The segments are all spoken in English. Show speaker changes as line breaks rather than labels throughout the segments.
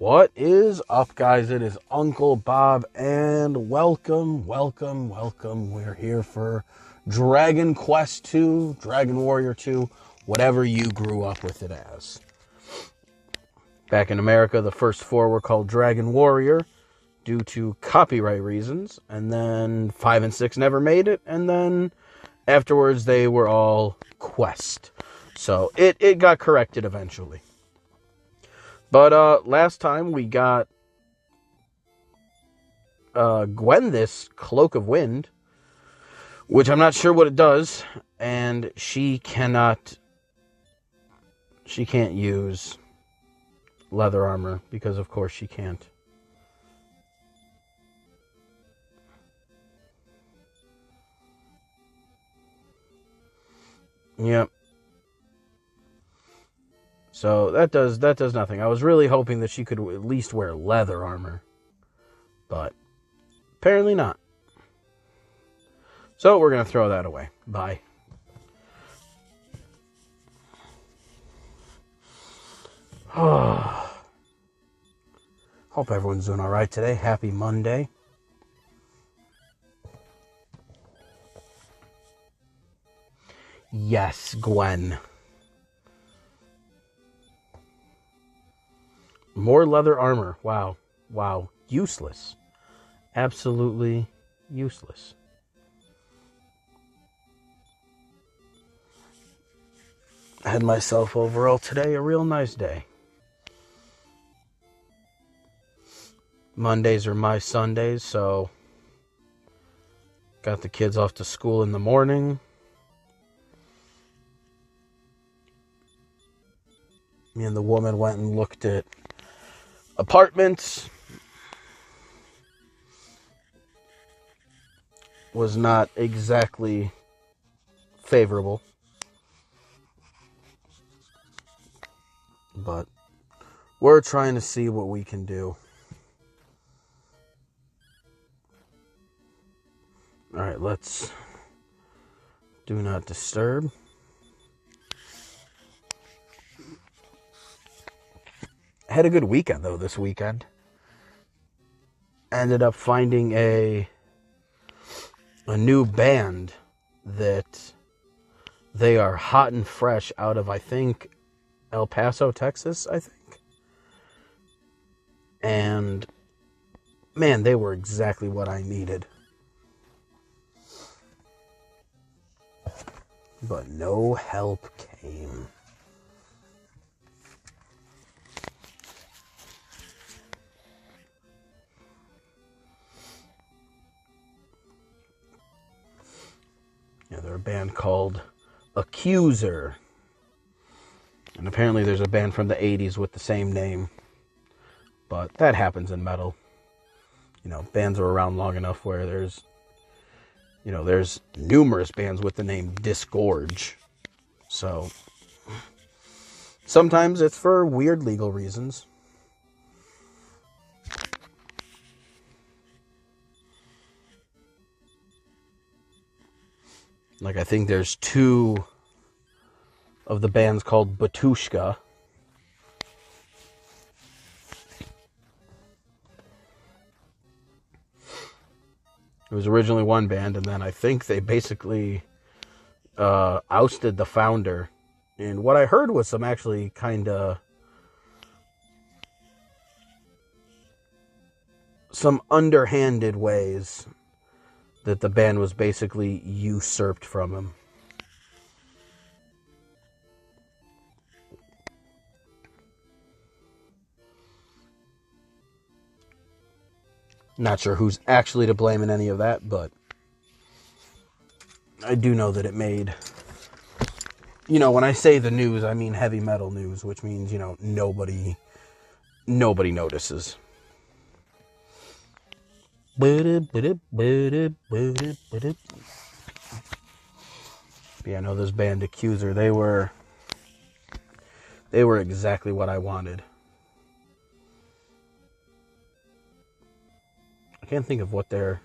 What is up, guys? It is Uncle Bob, and welcome. We're here for Dragon Quest 2, Dragon Warrior 2, whatever you grew up with it as. Back in America, the first four were called Dragon Warrior due to copyright reasons, and then 5 and 6 never made it, and then afterwards they were all Quest. So it got corrected eventually. But last time we got Gwen this Cloak of Wind, which I'm not sure what it does, and she can't use leather armor, because of course she can't. Yep. So that does nothing. I was really hoping that she could at least wear leather armor, but apparently not. So we're going to throw that away. Bye. Hope everyone's doing all right today. Happy Monday. Yes, Gwen. More leather armor. Wow. Useless. Absolutely useless. I had myself overall today a real nice day. Mondays are my Sundays, so got the kids off to school in the morning. Me and the woman went and looked at apartments. Was not exactly favorable, but we're trying to see what we can do. All right, let's do not disturb. I had a good weekend, though, this weekend. Ended up finding a new band that they are hot and fresh out of, I think, El Paso, Texas, I think. And, man, they were exactly what I needed. But no help came. Yeah, they're a band called Accuser. And apparently there's a band from the 80s with the same name. But that happens in metal. You know, bands are around long enough where there's numerous bands with the name Disgorge. So, sometimes it's for weird legal reasons. Like, I think there's 2 of the bands called Batushka. It was originally one band, and then I think they basically ousted the founder. And what I heard was some actually kind of some underhanded ways that the band was basically usurped from him. Not sure who's actually to blame in any of that, but I do know that it made, when I say the news, I mean heavy metal news, which means, nobody notices. Yeah, I know this band Accuser, they were exactly what I wanted. I can't think of what there's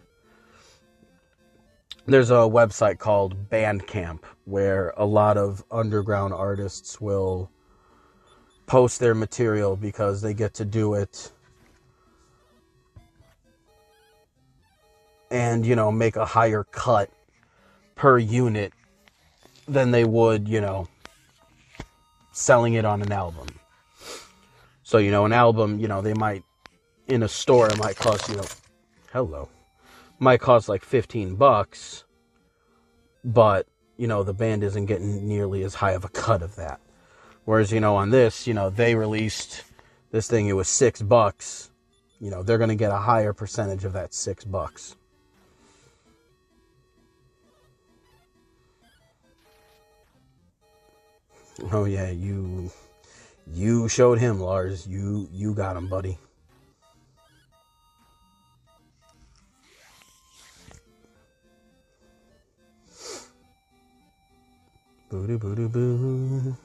a website called Bandcamp where a lot of underground artists will post their material because they get to do it and, you know, make a higher cut per unit than they would, you know, selling it on an album. So, you know, an album, you know, they might, in a store, it might cost, you know, might cost like $15, but, you know, the band isn't getting nearly as high of a cut of that. Whereas, you know, on this, you know, they released this thing, it was $6. You know, they're going to get a higher percentage of that $6. Oh yeah, you showed him, Lars. You got him, buddy. Boo boo boo boo.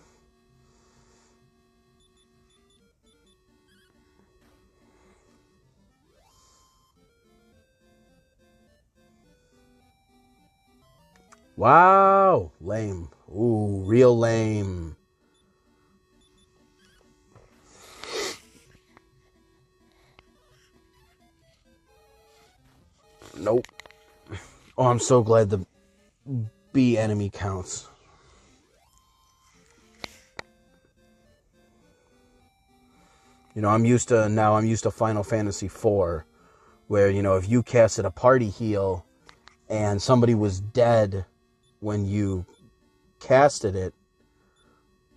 Wow, lame. Ooh, real lame. Nope. Oh, I'm so glad the B enemy counts. You know, I'm used to Final Fantasy IV, where, you know, if you casted a party heal and somebody was dead when you casted it,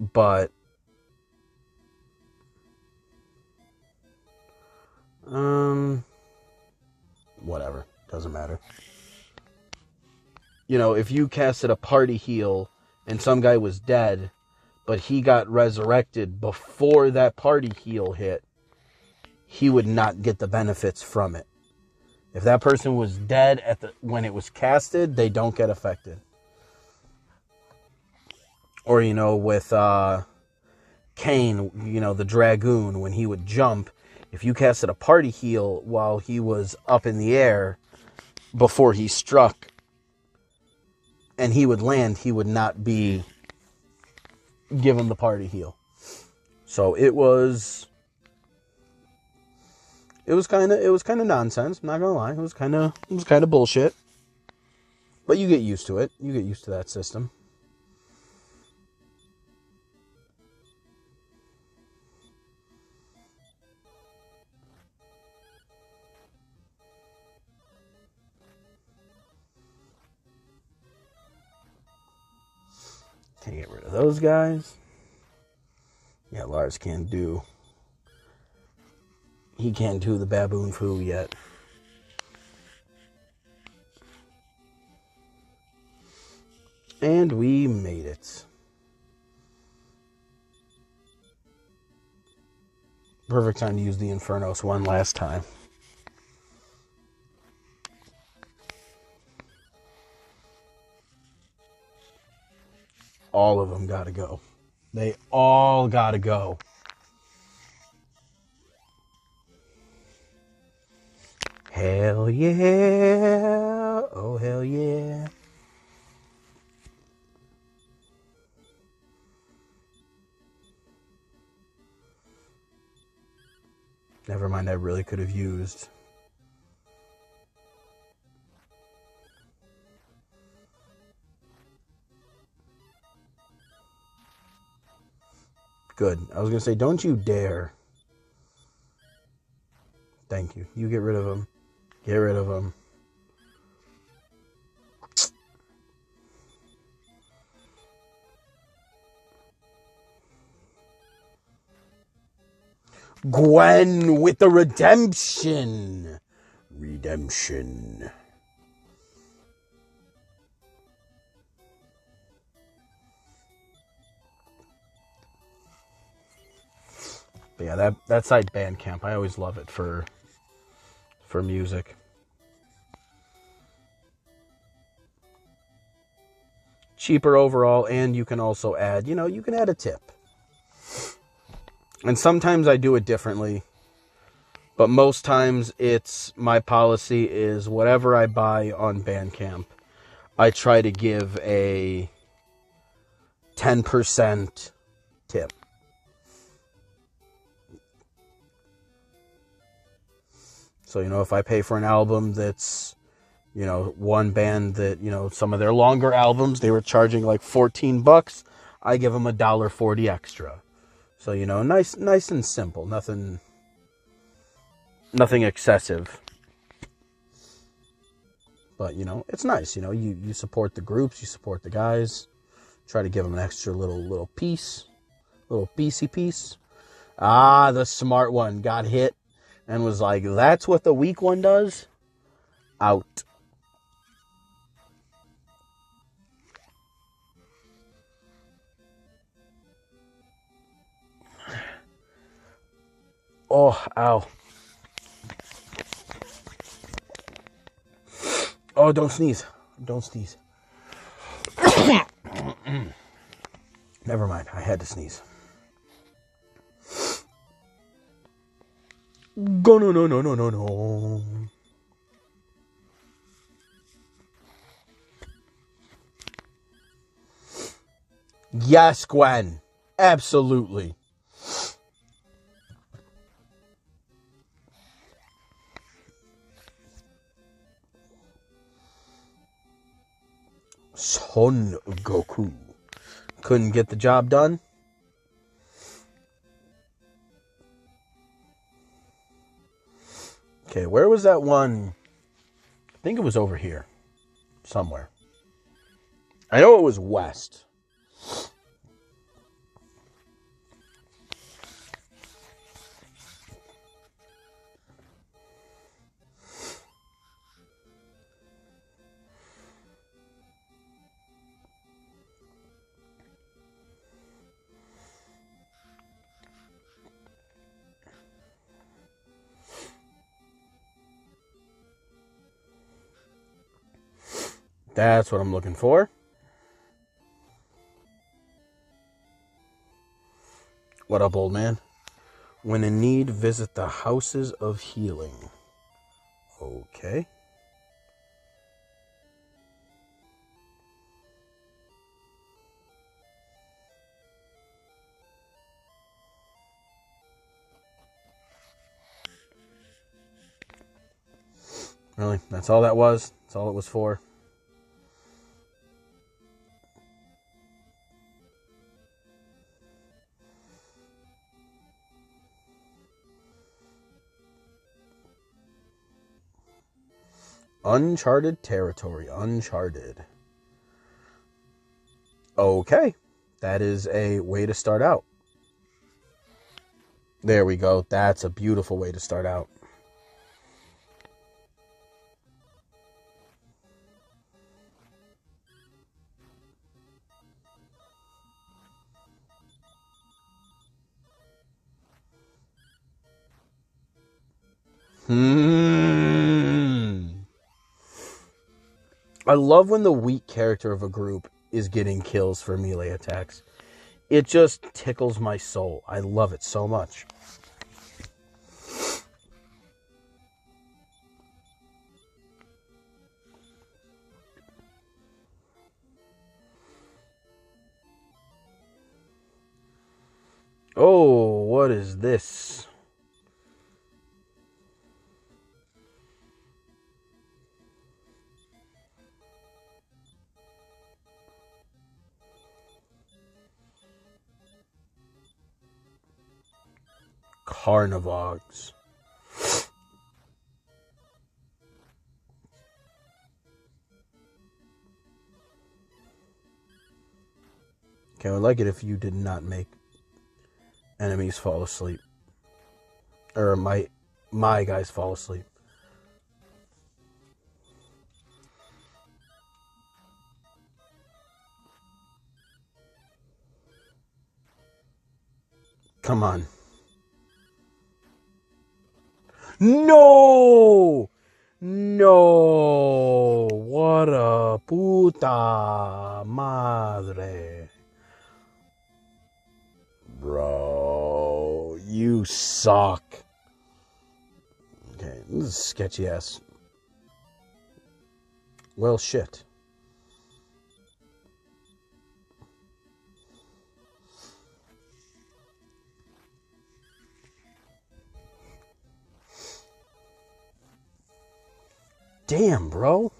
but whatever, doesn't matter. You know, if you casted a party heal and some guy was dead, but he got resurrected before that party heal hit, he would not get the benefits from it. If that person was dead when it was casted, they don't get affected. Or, you know, with Kane, you know, the Dragoon, when he would jump, if you casted a party heal while he was up in the air before he struck and he would land, he would not be given the party heal. So it was kind of nonsense, I'm not gonna lie. It was kind of bullshit. But you get used to it. You get used to that system. Can't get rid of those guys. Yeah, Lars can't do the baboon foo yet. And we made it. Perfect time to use the Infernos one last time. All of them gotta go. They all gotta go. Hell yeah. Oh, hell yeah. Never mind, I really could have used. Good. I was going to say, don't you dare. Thank you. You get rid of him. Get rid of him. Gwen with the redemption. Redemption. But yeah, that site Bandcamp, I always love it for music. Cheaper overall, and you can also add, you can add a tip. And sometimes I do it differently, but most times my policy is whatever I buy on Bandcamp, I try to give a 10% tip. So, if I pay for an album that's, one band that, some of their longer albums, they were charging like $14, I give them $1.40 extra. So, nice and simple. Nothing excessive. But, it's nice. You support the groups, you support the guys. Try to give them an extra little piece. Little piecey piece. Ah, the smart one got hit and was like, that's what the weak one does? Out. Oh, ow. Oh, don't sneeze. Don't sneeze. Never mind. I had to sneeze. Go no. Yes, Gwen. Absolutely. Son Goku. Couldn't get the job done. Okay, where was that one? I think it was over here. Somewhere. I know it was west. That's what I'm looking for. What up, old man? When in need, visit the houses of healing. Okay. Really? That's all that was? That's all it was for? Uncharted territory. Uncharted. Okay. That is a way to start out. There we go. That's a beautiful way to start out. I love when the weak character of a group is getting kills for melee attacks. It just tickles my soul. I love it so much. Oh, what is this? Carnivogs. Okay, I would like it if you did not make enemies fall asleep. Or my guys fall asleep. Come on. No! No! What a puta madre. Bro, you suck. Okay, this is sketchy ass. Well, shit. Damn, bro.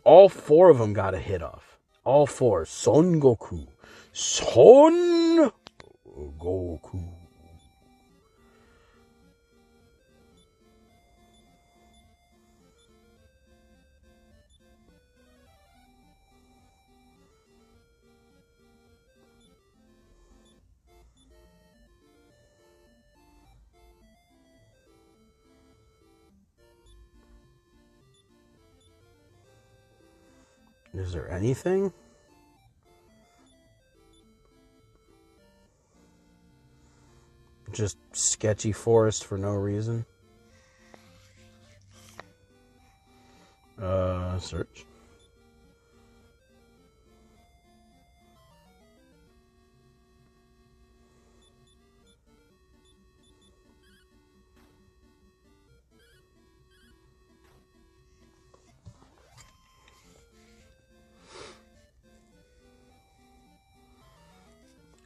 All 4 of them got a hit off. All 4. Son Goku. Son Goku. Is there anything? Just sketchy forest for no reason. Search.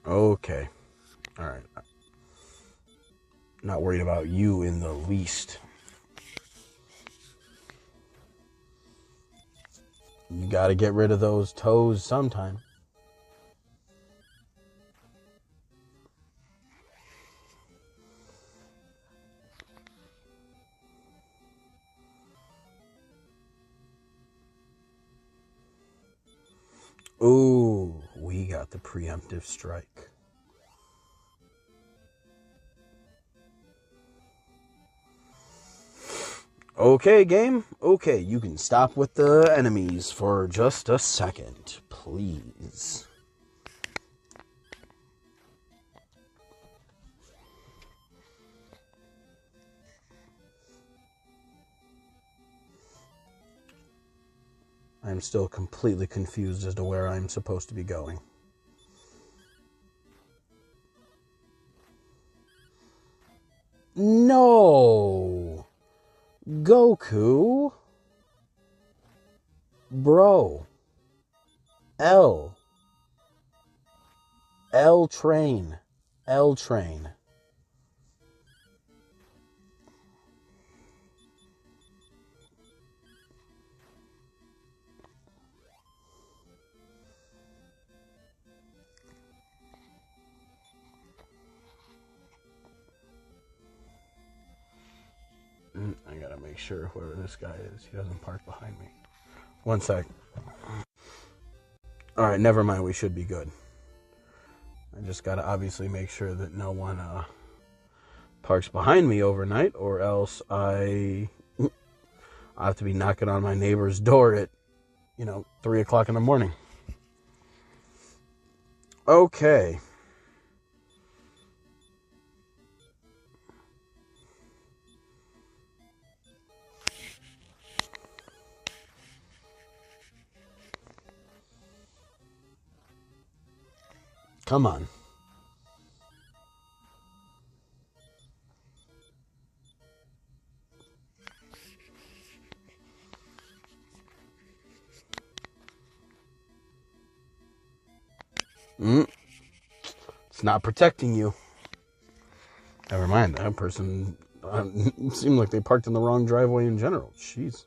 Okay. All right. Not worried about you in the least. You got to get rid of those toes sometime. Ooh, we got the preemptive strike. Okay, game. Okay, you can stop with the enemies for just a second, please. I'm still completely confused as to where I'm supposed to be going. No! Goku? Bro. L train. L train. I gotta make sure whoever this guy is, he doesn't park behind me. One sec. Alright, never mind, we should be good. I just gotta obviously make sure that no one parks behind me overnight, or else I have to be knocking on my neighbor's door at, 3 o'clock in the morning. Okay. Come on. It's not protecting you. Never mind, that person seemed like they parked in the wrong driveway in general. Jeez.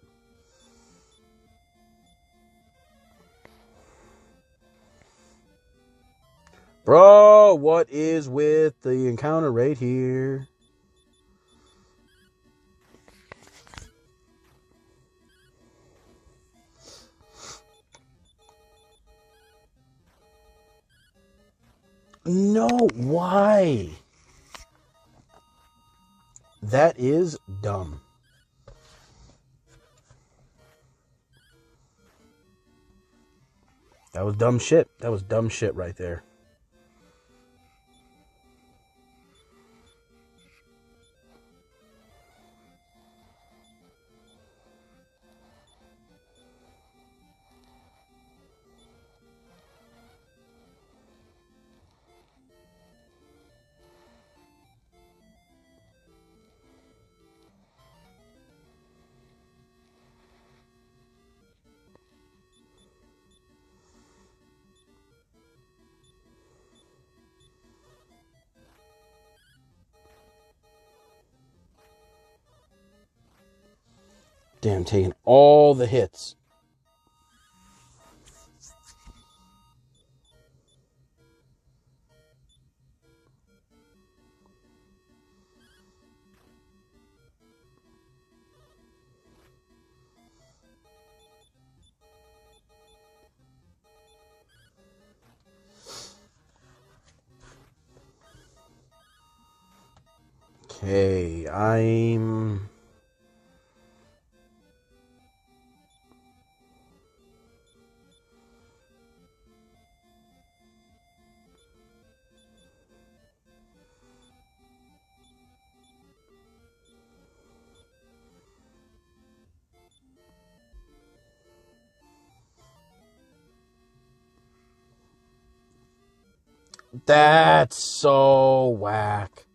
Bro, what is with the encounter rate here? No, why? That is dumb. That was dumb shit. That was dumb shit right there. Damn, taking all the hits. Okay, I'm... That's so whack.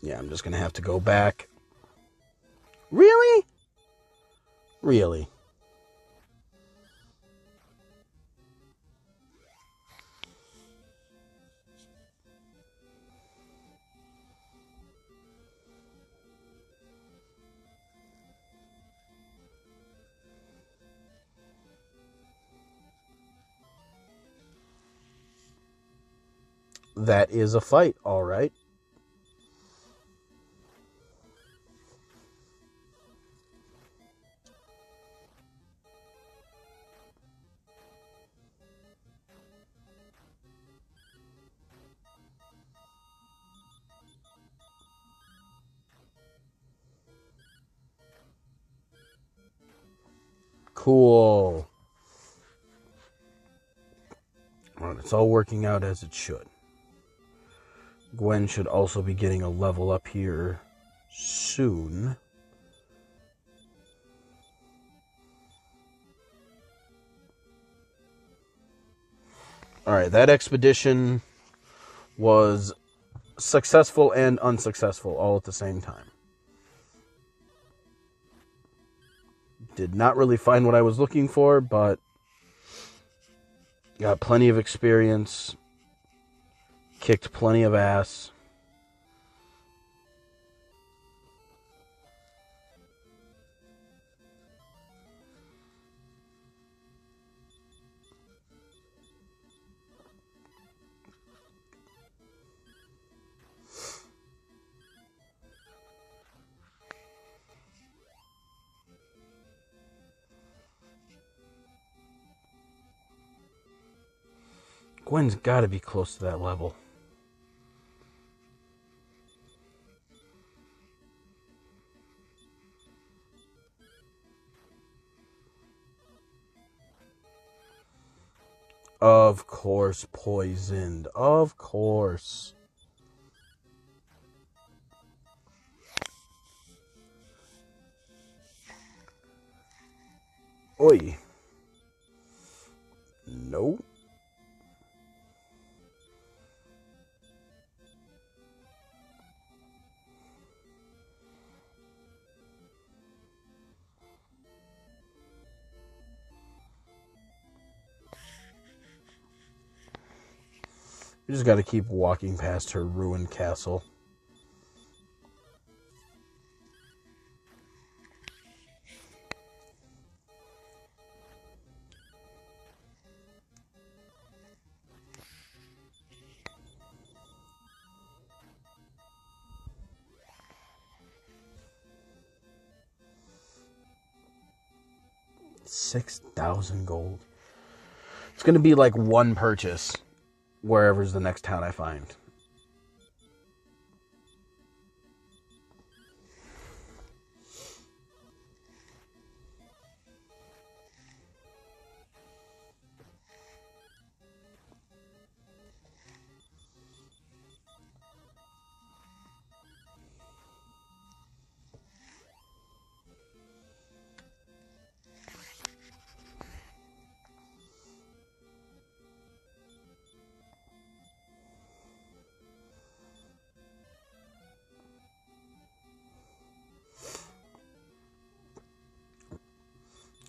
Yeah, I'm just going to have to go back. Really? Really? That is a fight, all right. Cool. Well, it's all working out as it should. Gwen should also be getting a level up here soon. Alright, that expedition was successful and unsuccessful all at the same time. Did not really find what I was looking for, but got plenty of experience, kicked plenty of ass. Gwen's got to be close to that level. Of course, poisoned. Of course. Oi. No. You just got to keep walking past her ruined castle. $6,000 gold. It's going to be like one purchase wherever's the next town I find.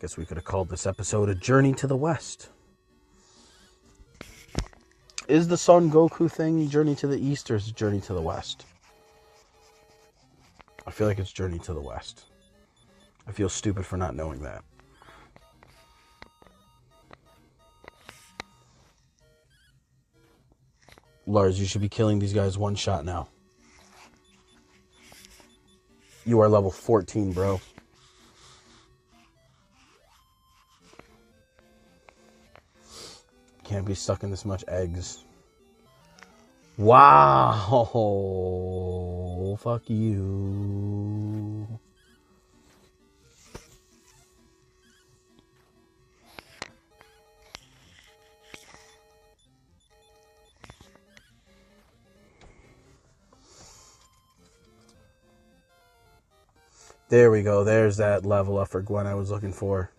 Guess we could have called this episode A Journey to the West. Is the Son Goku thing Journey to the East or is it Journey to the West? I feel like it's Journey to the West. I feel stupid for not knowing that. Lars, you should be killing these guys one shot now. You are level 14, bro. Can't be sucking this much eggs. Wow. Fuck you. There we go. There's that level up for Gwen I was looking for.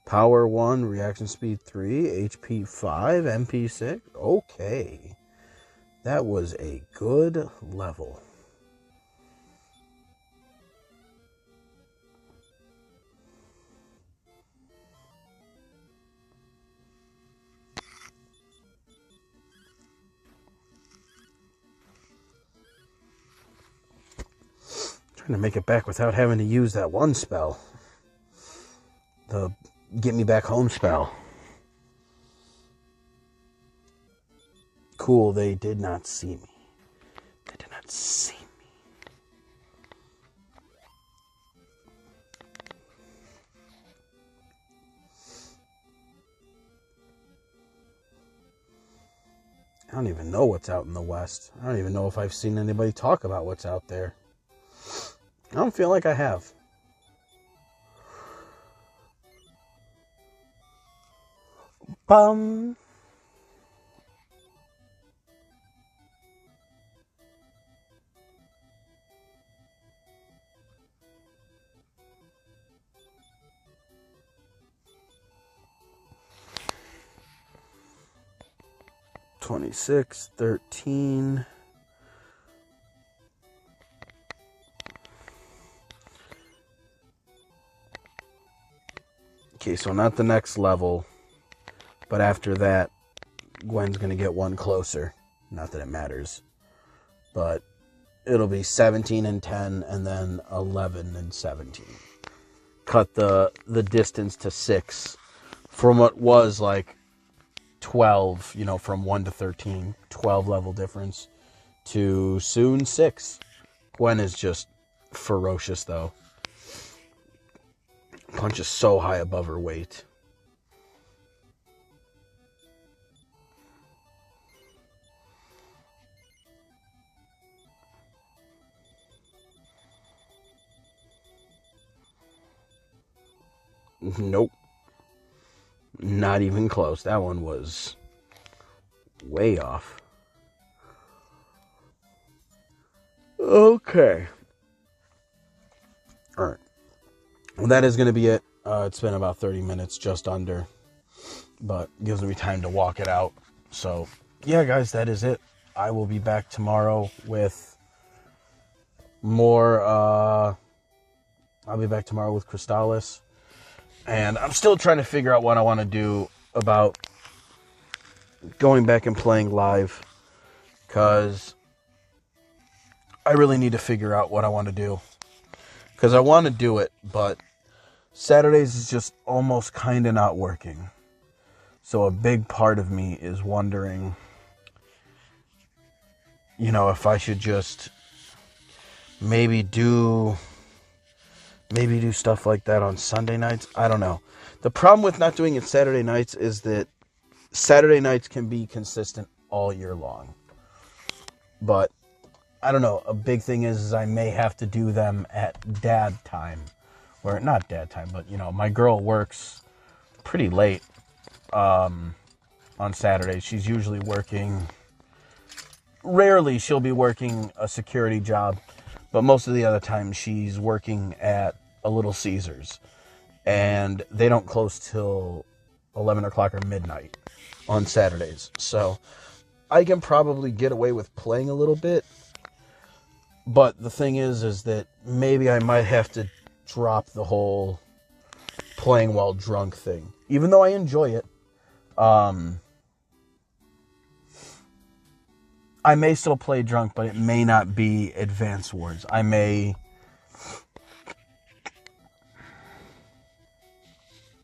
Power 1, reaction speed 3, HP 5, MP 6. Okay. That was a good level. Trying to make it back without having to use that one spell. The get me back home spell. Cool, they did not see me. They did not see me. I don't even know what's out in the West. I don't even know if I've seen anybody talk about what's out there. I don't feel like I have. Bum. $26, $13. Okay, so not the next level, but after that, Gwen's going to get one closer. Not that it matters, but it'll be 17 and 10, and then 11 and 17. Cut the distance to 6 from what was like 12, you know, from 1 to 13, 12 level difference to soon 6. Gwen is just ferocious, though. Punches so high above her weight. Nope. Not even close. That one was way off. Okay. Alright. Well, that is going to be it. It's been about 30 minutes, just under. But gives me time to walk it out. So, yeah, guys, that is it. I will be back tomorrow with more. I'll be back tomorrow with Crystallis. And I'm still trying to figure out what I want to do about going back and playing live. Because I really need to figure out what I want to do. Because I want to do it, but Saturdays is just almost kind of not working. So a big part of me is wondering, you know, if I should just maybe do stuff like that on Sunday nights. I don't know. The problem with not doing it Saturday nights is that Saturday nights can be consistent all year long. But I don't know. A big thing is I may have to do them at dad time. Or not dad time, but, you know, my girl works pretty late on Saturdays. She's usually working. Rarely she'll be working a security job. But most of the other time she's working at a Little Caesars. And they don't close till 11 o'clock or midnight on Saturdays. So I can probably get away with playing a little bit. But the thing is that maybe I might have to drop the whole playing while drunk thing. Even though I enjoy it, I may still play drunk, but it may not be Advance Wars. I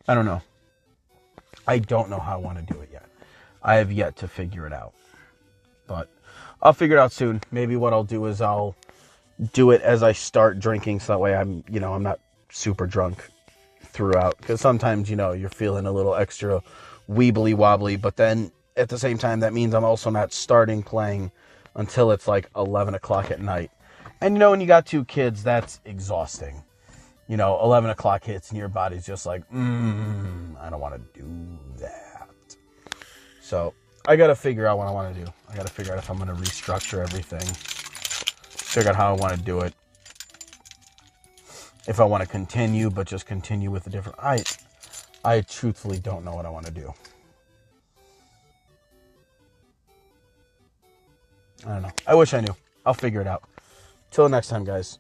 don't know. I don't know how I want to do it yet. I have yet to figure it out. But I'll figure it out soon. Maybe what I'll do is I'll do it as I start drinking, so that way I'm not super drunk throughout. Because sometimes, you're feeling a little extra weebly wobbly, but then at the same time, that means I'm also not starting playing until it's like 11 o'clock at night. And when you got 2 kids, that's exhausting. 11 o'clock hits and your body's just like, I don't want to do that. So I got to figure out what I want to do. I got to figure out if I'm going to restructure everything. Figure out how I want to do it. If I want to continue, but just continue with a different... I truthfully don't know what I want to do. I don't know. I wish I knew. I'll figure it out. Till next time, guys.